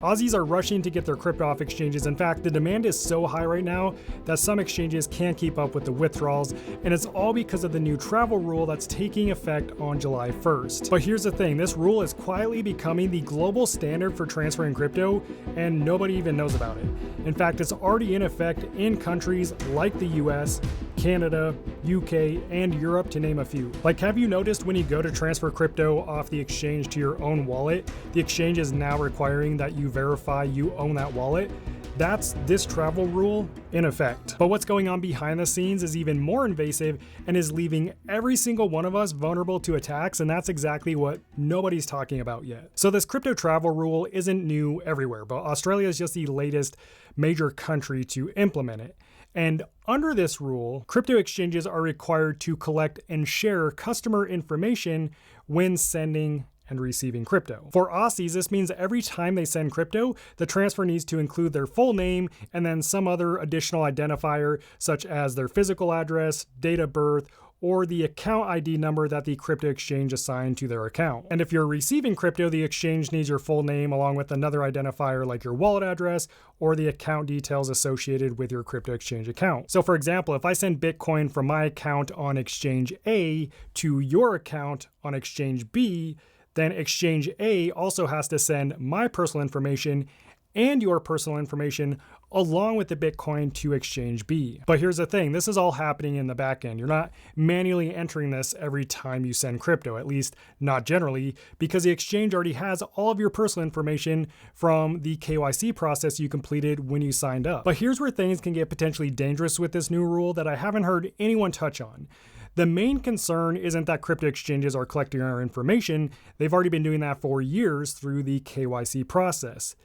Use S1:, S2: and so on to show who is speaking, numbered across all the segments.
S1: Aussies are rushing to get their crypto off exchanges. In fact, the demand is so high right now that some exchanges can't keep up with the withdrawals, and it's all because of the new travel rule that's taking effect on July 1st. But here's the thing, this rule is quietly becoming the global standard for transferring crypto, and nobody even knows about it. In fact, it's already in effect in countries like the US, Canada, UK, and Europe, to name a few. Like, have you noticed when you go to transfer crypto off the exchange to your own wallet, the exchange is now requiring that you verify you own that wallet? That's this travel rule in effect. But what's going on behind the scenes is even more invasive and is leaving every single one of us vulnerable to attacks, and that's exactly what nobody's talking about yet. So this crypto travel rule isn't new everywhere, but Australia is just the latest major country to implement it. And under this rule, crypto exchanges are required to collect and share customer information when sending and receiving crypto. For Aussies, this means every time they send crypto, the transfer needs to include their full name and then some other additional identifier, such as their physical address, date of birth, or the account ID number that the crypto exchange assigned to their account. And if you're receiving crypto, the exchange needs your full name along with another identifier like your wallet address or the account details associated with your crypto exchange account. So for example, if I send Bitcoin from my account on exchange A to your account on exchange B, then exchange A also has to send my personal information and your personal information along with the Bitcoin to exchange B. But here's the thing, this is all happening in the back end. You're not manually entering this every time you send crypto, at least not generally, because the exchange already has all of your personal information from the KYC process you completed when you signed up. But here's where things can get potentially dangerous with this new rule that I haven't heard anyone touch on. The main concern isn't that crypto exchanges are collecting our information. They've already been doing that for years through the KYC process.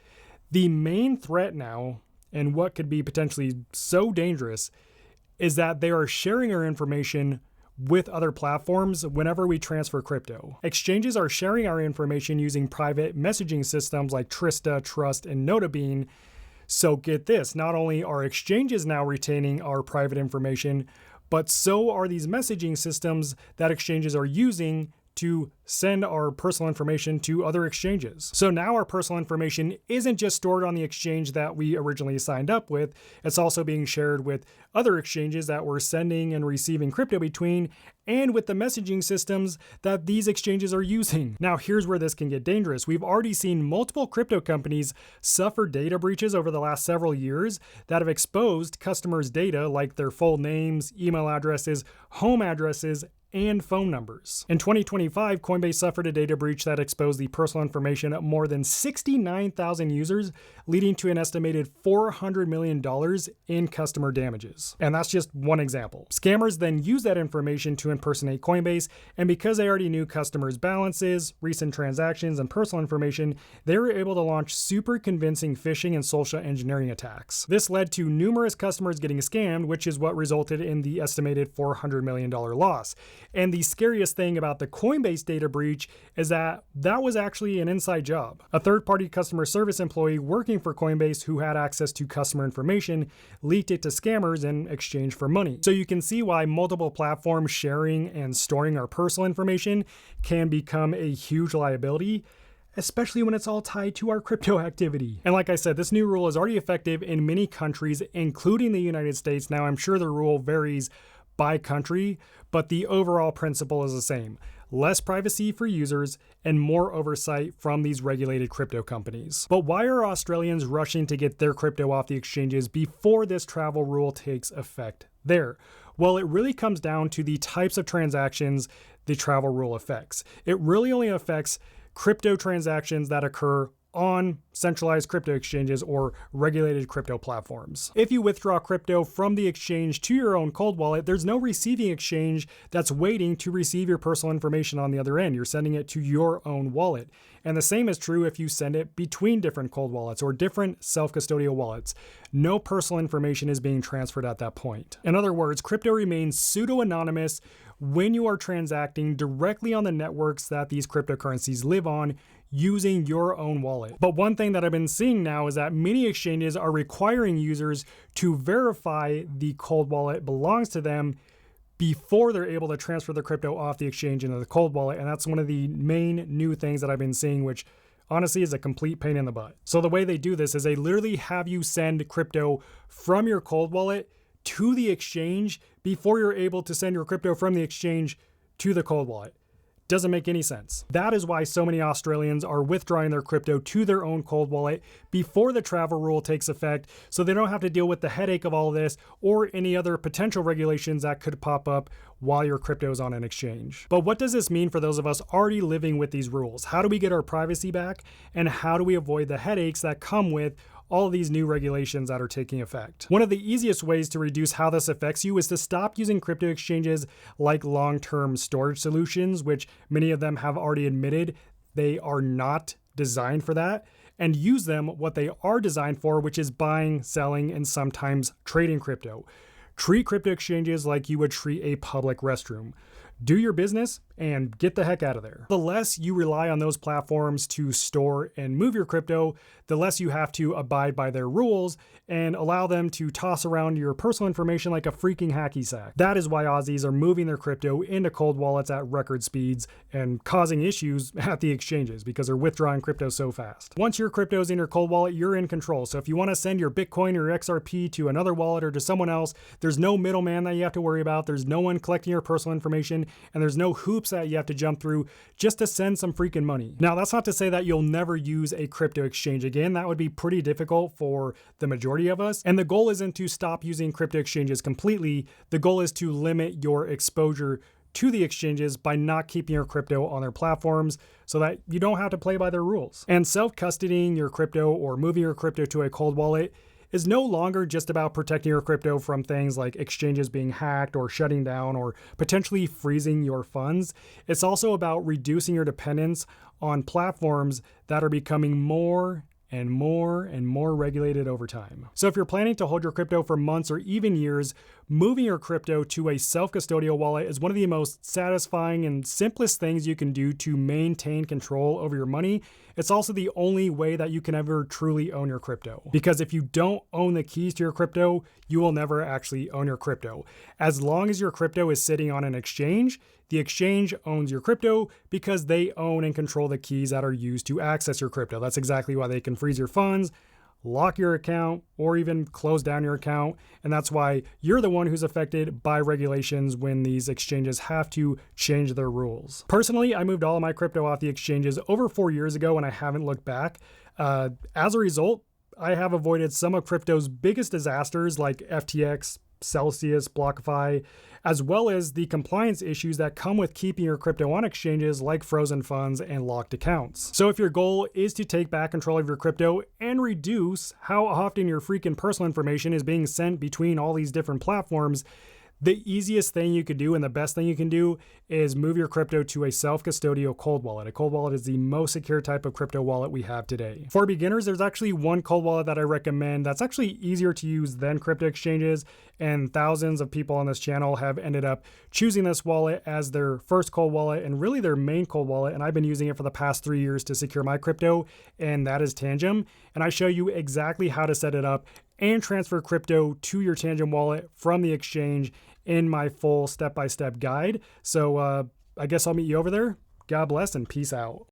S1: The main threat now, and what could be potentially so dangerous, is that they are sharing our information with other platforms whenever we transfer crypto. Exchanges are sharing our information using private messaging systems like Trista, Trust, and Notabean. So get this, not only are exchanges now retaining our private information, but so are these messaging systems that exchanges are using to send our personal information to other exchanges. So now our personal information isn't just stored on the exchange that we originally signed up with, it's also being shared with other exchanges that we're sending and receiving crypto between, and with the messaging systems that these exchanges are using. Now here's where this can get dangerous. We've already seen multiple crypto companies suffer data breaches over the last several years that have exposed customers' data like their full names, email addresses, home addresses, and phone numbers. In 2025, Coinbase suffered a data breach that exposed the personal information of more than 69,000 users, leading to an estimated $400 million in customer damages. And that's just one example. Scammers then use that information to impersonate Coinbase, and because they already knew customers' balances, recent transactions, and personal information, they were able to launch super convincing phishing and social engineering attacks. This led to numerous customers getting scammed, which is what resulted in the estimated $400 million loss. And the scariest thing about the Coinbase data breach is that that was actually an inside job. A third-party customer service employee working for Coinbase who had access to customer information leaked it to scammers in exchange for money. So you can see why multiple platforms sharing and storing our personal information can become a huge liability, especially when it's all tied to our crypto activity. And like I said, this new rule is already effective in many countries, including the United States. Now, I'm sure the rule varies by country, but the overall principle is the same. Less privacy for users and more oversight from these regulated crypto companies. But why are Australians rushing to get their crypto off the exchanges before this travel rule takes effect there? Well, it really comes down to the types of transactions the travel rule affects. It really only affects crypto transactions that occur on centralized crypto exchanges or regulated crypto platforms. If you withdraw crypto from the exchange to your own cold wallet, there's no receiving exchange that's waiting to receive your personal information on the other end. You're sending it to your own wallet. And the same is true if you send it between different cold wallets or different self-custodial wallets. No personal information is being transferred at that point. In other words, crypto remains pseudo-anonymous when you are transacting directly on the networks that these cryptocurrencies live on using your own wallet. But one thing that I've been seeing now is that many exchanges are requiring users to verify the cold wallet belongs to them before they're able to transfer the crypto off the exchange into the cold wallet. And that's one of the main new things that I've been seeing, which honestly is a complete pain in the butt. So the way they do this is they literally have you send crypto from your cold wallet to the exchange before you're able to send your crypto from the exchange to the cold wallet. Doesn't make any sense. That is why so many Australians are withdrawing their crypto to their own cold wallet before the travel rule takes effect, so they don't have to deal with the headache of all this or any other potential regulations that could pop up while your crypto is on an exchange. But what does this mean for those of us already living with these rules? How do we get our privacy back? And how do we avoid the headaches that come with all of these new regulations that are taking effect? One of the easiest ways to reduce how this affects you is to stop using crypto exchanges like long-term storage solutions, which many of them have already admitted they are not designed for that, and use them what they are designed for, which is buying, selling, and sometimes trading crypto. Treat crypto exchanges like you would treat a public restroom. Do your business and get the heck out of there. The less you rely on those platforms to store and move your crypto, the less you have to abide by their rules and allow them to toss around your personal information like a freaking hacky sack. That is why Aussies are moving their crypto into cold wallets at record speeds and causing issues at the exchanges because they're withdrawing crypto so fast. Once your crypto is in your cold wallet, you're in control. So if you want to send your Bitcoin or XRP to another wallet or to someone else, there's no middleman that you have to worry about. There's no one collecting your personal information, and there's no hoops that you have to jump through just to send some freaking money. Now, that's not to say that you'll never use a crypto exchange again. That would be pretty difficult for the majority of us. And the goal isn't to stop using crypto exchanges completely. The goal is to limit your exposure to the exchanges by not keeping your crypto on their platforms so that you don't have to play by their rules. And self-custodying your crypto or moving your crypto to a cold wallet is no longer just about protecting your crypto from things like exchanges being hacked or shutting down or potentially freezing your funds. It's also about reducing your dependence on platforms that are becoming more and more regulated over time. So if you're planning to hold your crypto for months or even years, moving your crypto to a self-custodial wallet is one of the most satisfying and simplest things you can do to maintain control over your money. It's also the only way that you can ever truly own your crypto. Because if you don't own the keys to your crypto, you will never actually own your crypto. As long as your crypto is sitting on an exchange, the exchange owns your crypto because they own and control the keys that are used to access your crypto. That's exactly why they can freeze your funds, lock your account, or even close down your account. And that's why you're the one who's affected by regulations when these exchanges have to change their rules. Personally, I moved all of my crypto off the exchanges over 4 years ago and I haven't looked back. As a result, I have avoided some of crypto's biggest disasters like FTX, Celsius, BlockFi, as well as the compliance issues that come with keeping your crypto on exchanges like frozen funds and locked accounts. So if your goal is to take back control of your crypto and reduce how often your freaking personal information is being sent between all these different platforms, the easiest thing you could do and the best thing you can do is move your crypto to a self-custodial cold wallet. A cold wallet is the most secure type of crypto wallet we have today. For beginners, there's actually one cold wallet that I recommend that's actually easier to use than crypto exchanges, and thousands of people on this channel have ended up choosing this wallet as their first cold wallet and really their main cold wallet, and I've been using it for the past 3 years to secure my crypto, and that is Tangem. And I show you exactly how to set it up and transfer crypto to your Tangem wallet from the exchange in my full step-by-step guide. So I guess I'll meet you over there. God bless and peace out.